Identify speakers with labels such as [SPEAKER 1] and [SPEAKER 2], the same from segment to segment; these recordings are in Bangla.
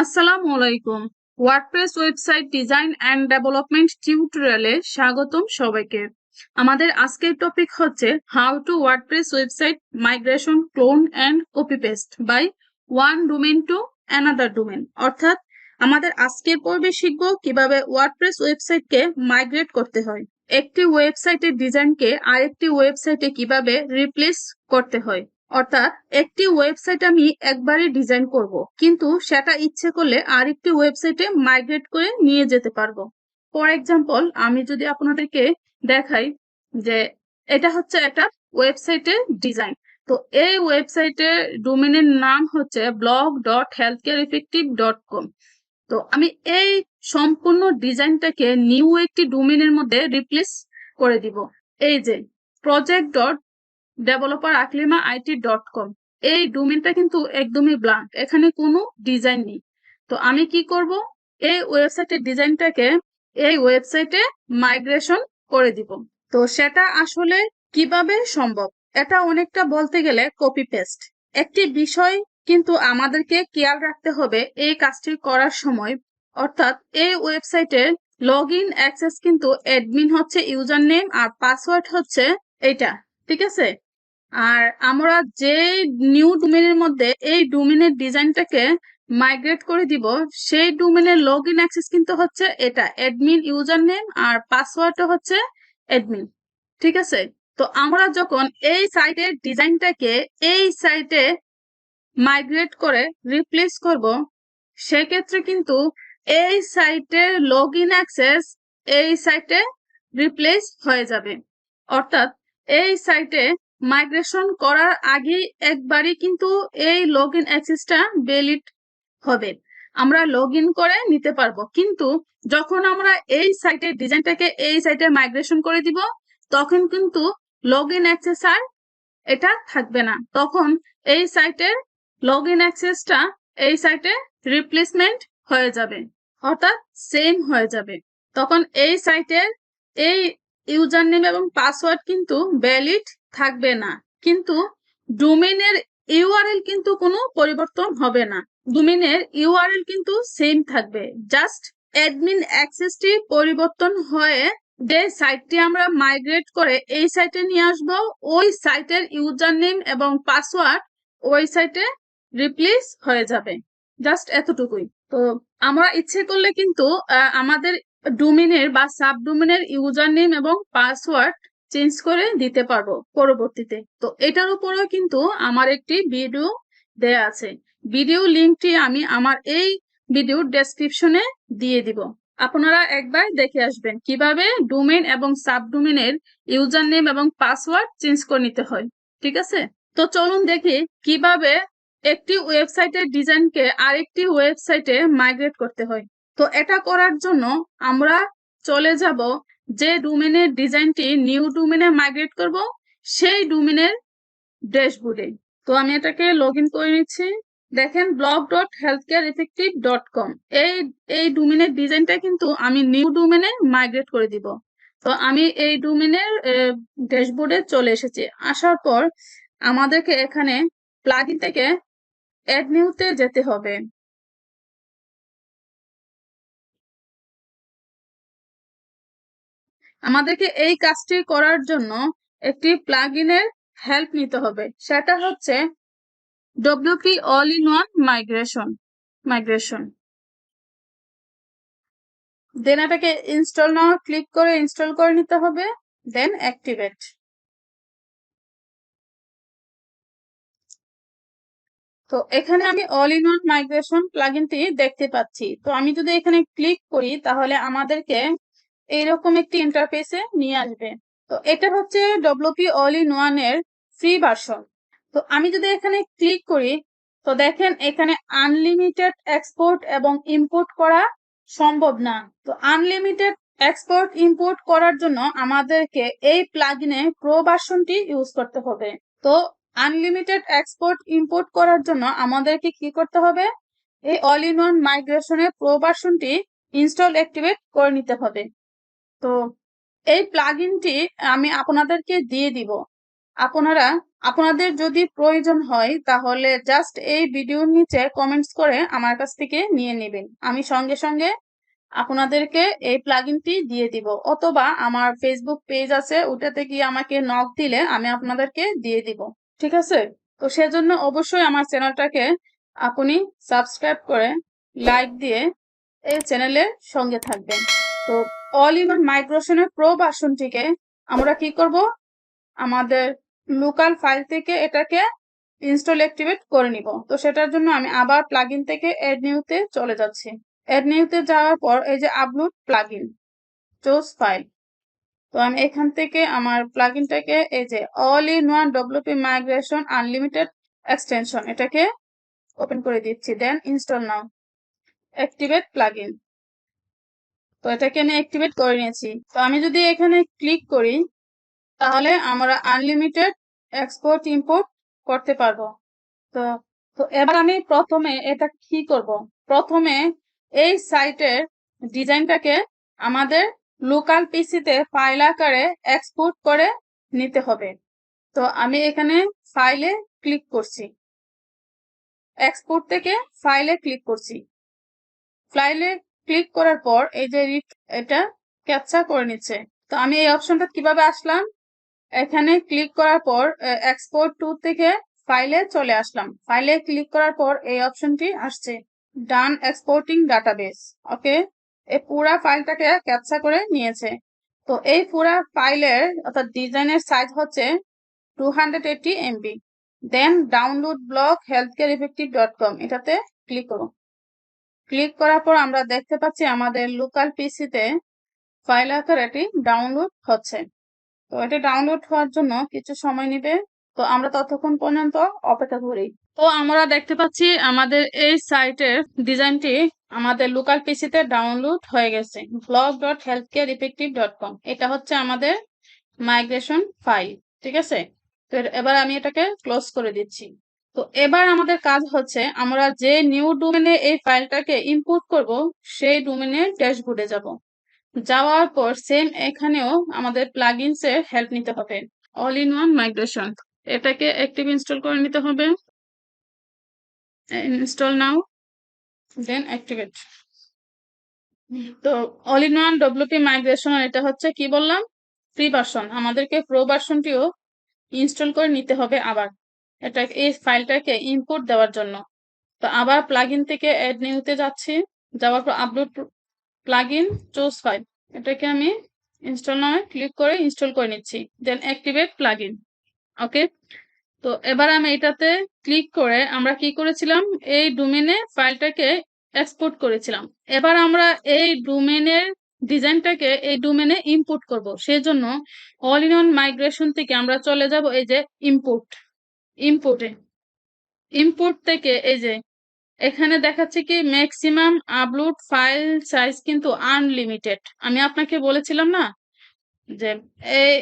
[SPEAKER 1] আসসালামু আলাইকুম। WordPress website design and development টিউটোরিয়ালে স্বাগতম সবাইকে। আমাদের আজকের টপিক হচ্ছে how to WordPress website migration clone and copy paste by one domain to another domain. অর্থাৎ আমাদের আজকের পর্বে শিখব কিভাবে ওয়ার্ডপ্রেস ওয়েবসাইটকে মাইগ্রেট করতে হয়, একটি ওয়েবসাইটের ডিজাইনকে আরেকটি ওয়েবসাইটে কিভাবে রিপ্লেস করতে হয়। অর্থাৎ একটি ওয়েবসাইট আমি একবারে ডিজাইন করব, কিন্তু সেটা ইচ্ছে করলে আরেকটি ওয়েবসাইটে মাইগ্রেট করে নিয়ে যেতে পারবো। ফর এক্সাম্পল, আমি যদি আপনাদেরকে দেখাই যে এটা হচ্ছে একটা ওয়েবসাইটের ডিজাইন। তো এই ওয়েবসাইটের ডোমেনের নাম হচ্ছে blog.healthcareeffective.com। তো আমি এই সম্পূর্ণ ডিজাইনটাকে নিউ একটি ডোমেনের মধ্যে রিপ্লেস করে দিব। এই যে project dot developer Aklima IT.com, এই ডোমেনটা কিন্তু একদমই ব্ল্যাঙ্ক, এখানে কোনো ডিজাইন নেই। তো আমি কি করব, এই ওয়েবসাইটের ডিজাইনটাকে এই ওয়েবসাইটে মাইগ্রেশন করে দিব। তো সেটা আসলে কিভাবে সম্ভব, এটা অনেকটা বলতে গেলে কপি পেস্ট। একটি বিষয় কিন্তু আমাদেরকে খেয়াল রাখতে হবে এই কাজটি করার সময়, অর্থাৎ এই ওয়েবসাইটের লগ ইন অ্যাক্সেস কিন্তু অ্যাডমিন হচ্ছে ইউজার নেম আর পাসওয়ার্ড হচ্ছে এটা, ঠিক আছে? আর আমরা যে নিউ ডোমেনের মধ্যে এই ডোমেনের ডিজাইনটাকে মাইগ্রেট করে দিব, সেই ডোমেনের লগ ইন অ্যাক্সেস কিন্তু হচ্ছে এটা অ্যাডমিন ইউজার নেম আর পাসওয়ার্ডটা হচ্ছে অ্যাডমিন, ঠিক আছে? তো আমরা যখন এই সাইটের ডিজাইনটাকে এই সাইটে মাইগ্রেট করে রিপ্লেস করব, সেক্ষেত্রে কিন্তু এই সাইটের লগ ইন অ্যাক্সেস এই সাইটে রিপ্লেস হয়ে যাবে। অর্থাৎ এই সাইটে মাইগ্রেশন করার আগে একবারই কিন্তু এই লগ ইন অ্যাক্সেসটা ভ্যালিড হবে, আমরা লগ ইন করে নিতে পারবো। কিন্তু যখন আমরা এই সাইটের ডিজাইনটাকে এই সাইটে মাইগ্রেশন করে দিব, তখন কিন্তু লগ ইন অ্যাক্সেস আর এটা থাকবে না। তখন এই সাইটের লগ ইন অ্যাক্সেসটা এই সাইটে রিপ্লেসমেন্ট হয়ে যাবে, অর্থাৎ সেম হয়ে যাবে। তখন এই সাইটের এই ইউজার নেম এবং পাসওয়ার্ড কিন্তু ভ্যালিড থাকবে না, কিন্তু ডোমেনের ইউআরএল কিন্তু কোনো পরিবর্তন হবে না। ডোমেনের ইউআরএল কিন্তু সেম থাকবে, জাস্ট অ্যাডমিন অ্যাক্সেসটি পরিবর্তন হয়ে যে সাইটটি আমরা মাইগ্রেট করে এই সাইটে নিয়ে আসবো, ওই সাইটের ইউজার নেম এবং পাসওয়ার্ড ওই সাইটে রিপ্লেস হয়ে যাবে, জাস্ট এতটুকুই। তো আমরা ইচ্ছে করলে কিন্তু আমাদের ডোমেনের বা সাব ডোমেনের ইউজার নেম এবং পাসওয়ার্ড চেঞ্জ করে দিতে পারবো পরবর্তীতে। তো এটার উপরেও কিন্তু আমার একটি ভিডিও দেয়া আছে, ভিডিও লিঙ্কটি আমি আমার এই ভিডিওর ডেসক্রিপশনে দিয়ে দিব, আপনারা একবার দেখে আসবেন কিভাবে ডোমেন এবং সাব ডোমেনের ইউজার নেম এবং পাসওয়ার্ড চেঞ্জ করে নিতে হয়, ঠিক আছে? তো চলুন দেখি কিভাবে একটি ওয়েবসাইটের ডিজাইনকে আরেকটি ওয়েবসাইটে মাইগ্রেট করতে হয়। তো এটা করার জন্য আমরা চলে যাব যে ডোমেনের ডিজাইনটি নিউ ডোমেনে মাইগ্রেট করব, সেই ডোমেনের ড্যাশবোর্ডে। তো আমি এটাকে লগ ইন করে নিচ্ছি। দেখেন blog.healthcareeffective.com, এই ডোমেনের ডিজাইনটা কিন্তু আমি নিউ ডোমেনে মাইগ্রেট করে দিব। তো আমি এই ডোমেনের ড্যাশবোর্ডে চলে এসেছি। আসার পর আমাদেরকে এখানে প্লাগইন থেকে অ্যাড নিউতে যেতে হবে। আমাদেরকে এই কাজটি করার জন্য একটি প্লাগইনের হেল্প নিতে হবে, সেটা হচ্ছে WP all in one migration. Then এটাকে ইনস্টল নাও ক্লিক করে ইনস্টল করে নিতে হবে, দেন অ্যাক্টিভেট। তো এখানে আমি অল ইন ওয়ান মাইগ্রেশন প্লাগইনটি দেখতে পাচ্ছি। তো আমি যদি এখানে ক্লিক করি তাহলে আমাদেরকে এইরকম একটি ইন্টারফেসে নিয়ে আসবে। তো এটা হচ্ছে WP অল ইন ওয়ান এর ফ্রি ভার্সন। তো আমি যদি এখানে ক্লিক করি, তো দেখেন এখানে আনলিমিটেড এক্সপোর্ট এবং ইম্পোর্ট করা সম্ভব না। তো আনলিমিটেড এক্সপোর্ট ইম্পোর্ট করার জন্য আমাদেরকে এই প্লাগইনে প্রো ভার্সনটি ইউজ করতে হবে। তো আনলিমিটেড এক্সপোর্ট ইম্পোর্ট করার জন্য আমাদেরকে কি করতে হবে, এই অল ইন ওয়ান মাইগ্রেশনের প্রো ভার্সনটি ইনস্টল অ্যাক্টিভেট করে নিতে হবে। তো এই প্লাগইনটি আমি আপনাদেরকে দিয়ে দিব, আপনারা আপনাদের যদি প্রয়োজন হয় তাহলে জাস্ট এই ভিডিওর নিচে কমেন্টস করে আমার কাছ থেকে নিয়ে নেবেন, আমি সঙ্গে সঙ্গে আপনাদেরকে এই প্লাগইনটি দিয়ে দিব, অথবা আমার ফেসবুক পেজ আছে ওটাতে গিয়ে আমাকে নক দিলে আমি আপনাদেরকে দিয়ে দিব। ঠিক আছে? তো সেজন্য অবশ্যই আমার চ্যানেলটাকে আপনি সাবস্ক্রাইব করে লাইক দিয়ে এই চ্যানেলের সঙ্গে থাকবেন। তো অল ইন ওয়ান মাইগ্রেশনের প্রো ভার্সনটিকে আমরা কি করব, আমাদের লোকাল ফাইল থেকে এটাকে ইনস্টল অ্যাক্টিভেট করে নিব। তো সেটার জন্য আমি আবার প্লাগইন থেকে অ্যাড নিউতে চলে যাচ্ছি। অ্যাড নিউতে যাওয়ার পর এই যে আপলোড প্লাগইন, চুজ ফাইল। তো আমি এখান থেকে আমার প্লাগইনটাকে এই যে all in one WP migration unlimited extension এটাকে ওপেন করে দিচ্ছি। Then install now, activate plugin. তো এটাকে আমি অ্যাক্টিভেট করে নিয়েছি। তো আমি যদি এখানে ক্লিক করি তাহলে আমরা আনলিমিটেড এক্সপোর্ট ইম্পোর্ট করতে পারবো। তো তো এবার আমি প্রথমে এটা কি করব, প্রথমে এই সাইটের ডিজাইনটাকে আমাদের লোকাল পিসিতে ফাইল আকারে এক্সপোর্ট করে নিতে হবে। তো আমি এখানে ফাইলে ক্লিক করছি, এক্সপোর্ট থেকে ফাইলে ক্লিক করছি। ফাইলে ক্লিক করার পর এই যে এটা ক্যাপচার করে নিচ্ছে। তো আমি এই অপশনটা কিভাবে আসলাম, এখানে ক্লিক করার পর এক্সপোর্ট টু থেকে ফাইলে চলে আসলাম। ফাইলে ক্লিক করার পর এই অপশনটি আসছে, ডান এক্সপোর্টিং ডাটাবেস। ওকে, এই পুরা ফাইলটাকে ক্যাপচার করে নিয়েছে। তো এই পুরা ফাইলের অর্থাৎ ডিজাইনের সাইজ হচ্ছে 280 MB। দেন ডাউনলোড ব্লগ healthcareeffective.com এটাতে ক্লিক করো। ক্লিক করার পর আমরা দেখতে পাচ্ছি আমাদের লোকাল পিসিতে ফাইল আকারে এটি ডাউনলোড হচ্ছে। তো এটা ডাউনলোড হওয়ার জন্য কিছু সময় নেবে, তো আমরা ততক্ষণ পর্যন্ত অপেক্ষা করি। তো আমরা দেখতে পাচ্ছি আমাদের এই সাইটের ডিজাইনটি আমাদের লোকাল পিসিতে ডাউনলোড হয়ে গেছে, blog.healthcareeffective.com। এটা হচ্ছে আমাদের মাইগ্রেশন ফাইল। ঠিক আছে? তো এবার আমি এটাকে ক্লোজ করে দিচ্ছি। তো এবার আমাদের কাজ হচ্ছে আমরা যে নিউ ডোমেনে এই ফাইলটাকে ইম্পোর্ট করব সেই ডোমেনের ড্যাশবোর্ডে যাব। যাওয়ার পর সেম এখানেও আমাদের প্লাগইনস এর হেল্প নিতে হবে। অল ইন ওয়ান মাইগ্রেশন এটাকে অ্যাক্টিভ ইনস্টল করে নিতে হবে। ইনস্টল নাও, দেন অ্যাক্টিভেট। তো all in one WP migration এটা হচ্ছে কি বললাম, ফ্রি ভার্সন। আমাদেরকে প্রো ভার্সনটিও ইনস্টল করে নিতে হবে আবার এটা এই ফাইলটাকে ইম্পোর্ট দেওয়ার জন্য। তো আবার প্লাগইন থেকে অ্যাড নিউতে যাচ্ছি, যাওয়ার পর আপলোড প্লাগইন, চুজ ফাইল। এটাকে আমি ইনস্টল নাও ক্লিক করে ইনস্টল করে নিচ্ছি। দেন অ্যাক্টিভেট প্লাগইন। ওকে, তো এবার আমি এটাতে ক্লিক করে আমরা কি করেছিলাম, এই ডোমেনে ফাইলটাকে এক্সপোর্ট করেছিলাম। এবার আমরা এই ডোমেনের ডিজাইনটাকে এই ডোমেনে ইম্পোর্ট করব। সেজন্য অল ইন ওয়ান মাইগ্রেশন থেকে আমরা চলে যাব এই যে ইম্পোর্টে। ইম্পোর্ট থেকে এই যে এখানে দেখাচ্ছে কি ম্যাক্সিমাম আপলোড ফাইল সাইজ কিন্তু আনলিমিটেড। আমি আপনাকে বলেছিলাম না যে এই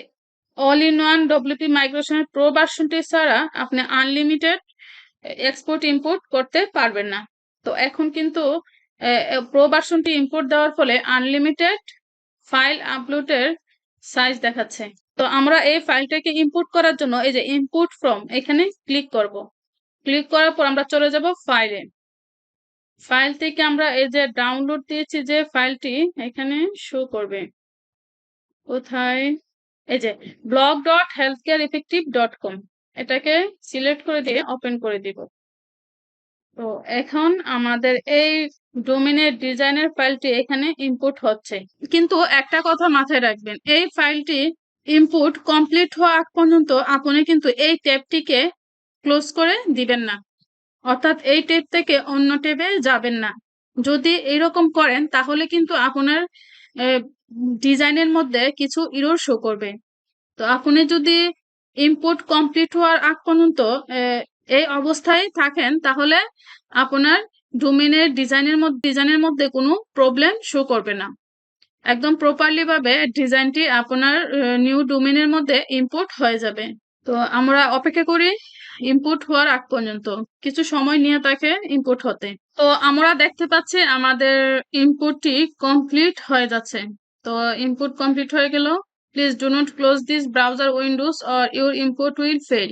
[SPEAKER 1] অল ইন ওয়ান ডব্লিউপি মাইগ্রেশনের প্রো ভার্সনটি ছাড়া আপনি আনলিমিটেড এক্সপোর্ট ইম্পোর্ট করতে পারবেন না। তো এখন কিন্তু প্রো ভার্সনটি ইম্পোর্ট দেওয়ার ফলে আনলিমিটেড ফাইল আপলোডের সাইজ দেখাচ্ছে। তো আমরা এই ফাইলটাকে ইম্পোর্ট করার জন্য এই যে ইম্পোর্ট ফ্রম এখানে ক্লিক করব। ক্লিক করার পর আমরা চলে যাব ফাইলে। ফাইল থেকে আমরা এই যে ডাউনলোড দিয়েছি যে ফাইলটি এখানে শো করবে, কোথায়, এই যে blog.healthcareeffective.com এটাকে সিলেক্ট করে দিয়ে ওপেন করে দিব। তো এখন আমাদের এই ডোমেনের ডিজাইনের ফাইলটি এখানে ইম্পোর্ট হচ্ছে। কিন্তু একটা কথা মাথায় রাখবেন, এই ফাইলটি ইম্পোর্ট কমপ্লিট হওয়া আগ পর্যন্ত আপনি কিন্তু এই ট্যাবটিকে ক্লোজ করে দিবেন না, অর্থাৎ এই ট্যাব থেকে অন্য ট্যাবে যাবেন না। যদি এরকম করেন তাহলে কিন্তু আপনার ডিজাইনের মধ্যে কিছু এরর শো করবে। তো আপনি যদি ইম্পোর্ট কমপ্লিট হওয়ার আগ পর্যন্ত এই অবস্থায় থাকেন তাহলে আপনার ডোমেনের ডিজাইনের মধ্যে কোনো প্রবলেম শো করবে না। একদম প্রপারলি ভাবে ডিজাইনটি আপনার নিউ ডোমেনের মধ্যে ইম্পোর্ট হয়ে যাবে। তো আমরা অপেক্ষা করি ইম্পোর্ট হওয়ার আগ পর্যন্ত, কিছু সময় নিয়ে থাকে ইম্পোর্ট হতে। তো আমরা দেখতে পাচ্ছি আমাদের ইম্পোর্টটি কমপ্লিট হয়ে যাচ্ছে। তো ইম্পোর্ট কমপ্লিট হয়ে গেল। Please do not close this browser windows or your import will fail.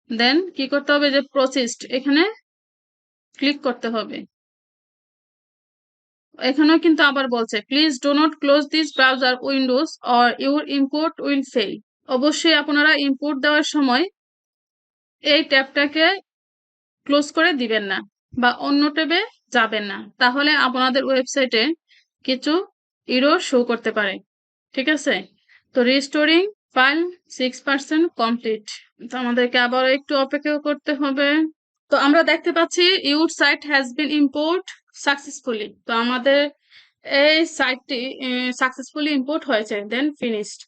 [SPEAKER 1] Then কি করতে হবে, যে প্রসেসড এখানে ক্লিক করতে হবে। এখানেও কিন্তু আবার বলছে please do not close this browser windows or your import will fail. অবশ্যই আপনারা ইম্পোর্ট দেওয়ার সময় এই ট্যাবটাকে ক্লোজ করে দিবেন না বা অন্য ট্যাবে যাবেন না, তাহলে আপনাদের ওয়েবসাইটে কিছু এরর শো করতে পারে। ঠিক আছে, তো রিস্টোরিং ফাইল 6% কমপ্লিট। তো আমাদেরকে আবার একটু অপেক্ষা করতে হবে। তো আমরা দেখতে পাচ্ছি your site has been import successfully. তো আমাদের এই সাইটটি সাকসেসফুলি ইম্পোর্ট হয়েছে, দেন ফিনিশড।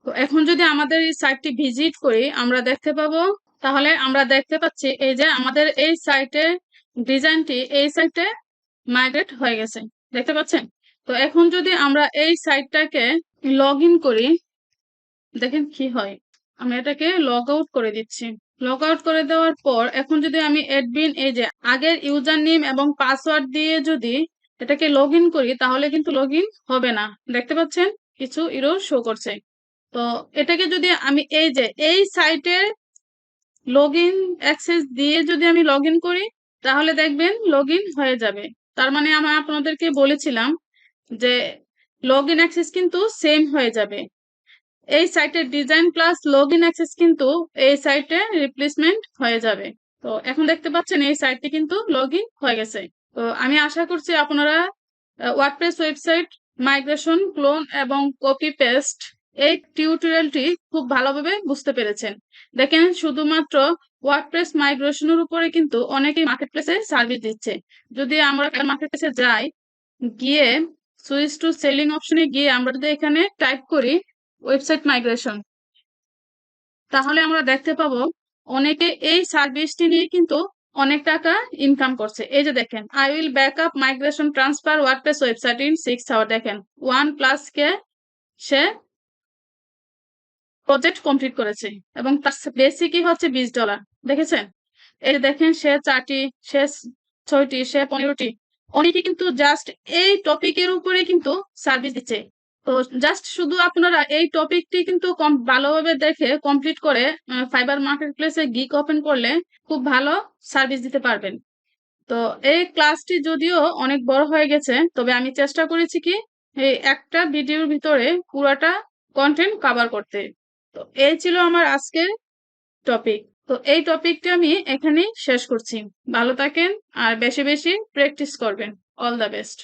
[SPEAKER 1] তো এখন যদি আমাদের এই সাইটটি ভিজিট করি আমরা দেখতে পাবো, তাহলে আমরা দেখতে পাচ্ছি এই যে আমাদের এই সাইটের ডিজাইনটি এই সাইটে মাইগ্রেট হয়ে গেছে, দেখতে পাচ্ছেন। তো এখন যদি আমরা এই সাইটটাকে লগ ইন করি, দেখেন কি হয়। আমি এটাকে লগ আউট করে দিচ্ছি। লগ আউট করে দেওয়ার পর এখন যদি আমি অ্যাডমিন এই যে আগের ইউজার নেম এবং পাসওয়ার্ড দিয়ে যদি এটাকে লগ ইন করি, তাহলে কিন্তু লগ ইন হবে না, দেখতে পাচ্ছেন কিছু এরর শো করছে। তো এটাকে যদি আমি এই যে এই সাইটের লগ ইন অ্যাক্সেস দিয়ে যদি আমি লগ ইন করি, তাহলে দেখবেন লগ ইন হয়ে যাবে। তার মানে আমি আপনাদেরকে বলেছিলাম যে লগ ইন অ্যাক্সেস কিন্তু সেম হয়ে যাবে। এই সাইটের design plus log in access কিন্তু এই সাইটে রিপ্লেসমেন্ট হয়ে যাবে। তো এখন দেখতে পাচ্ছেন এই সাইটটি কিন্তু লগ ইন হয়ে গেছে। তো আমি আশা করছি আপনারা ওয়ার্ডপ্রেস ওয়েবসাইট মাইগ্রেশন, ক্লোন এবং কপি পেস্ট এই টিউটোরিয়ালটি খুব ভালোভাবে বুঝতে পেরেছেন। দেখেন শুধুমাত্র ওয়ার্ডপ্রেস মাইগ্রেশনের উপরে কিন্তু অনেকেই মার্কেটপ্লেসে সার্ভিস দিচ্ছে। যদি আমরা মার্কেটপ্লেসে যাই, গিয়ে সুইচ টু সেলিং অপশনে গিয়ে আমরা যদি এখানে টাইপ করি ওয়েবসাইট মাইগ্রেশন, তাহলে আমরা দেখতে পাবো অনেকে এই সার্ভিসটি নিয়ে কিন্তু অনেক টাকা ইনকাম করছে। এই যে দেখেন I will backup migration transfer WordPress website in 6 hour. দেখেন 1+ কে সে প্রজেক্ট কমপ্লিট করেছে এবং তার বেসিকই হচ্ছে $20। দেখেছেন, এই যে দেখেন সে 4টি, সে 6টি, সে 15টি। অনেকে কিন্তু জাস্ট এই টপিকের উপরে কিন্তু সার্ভিস দিচ্ছে। তো জাস্ট শুধু আপনারা এই টপিকটি কিন্তু ভালোভাবে দেখে কমপ্লিট করে ফাইবার মার্কেট প্লেসে গিগ ওপেন করলে খুব ভালো সার্ভিস দিতে পারবেন। তো এই ক্লাসটি যদিও অনেক বড় হয়ে গেছে, তবে আমি চেষ্টা করেছি কি এই একটা ভিডিওর ভিতরে পুরাটা কন্টেন্ট কভার করতে। তো এই ছিল আমার আজকের টপিক। তো এই টপিকটা আমি এখানেই শেষ করছি। ভালো থাকেন আর বেশি বেশি প্র্যাকটিস করবেন। All the best.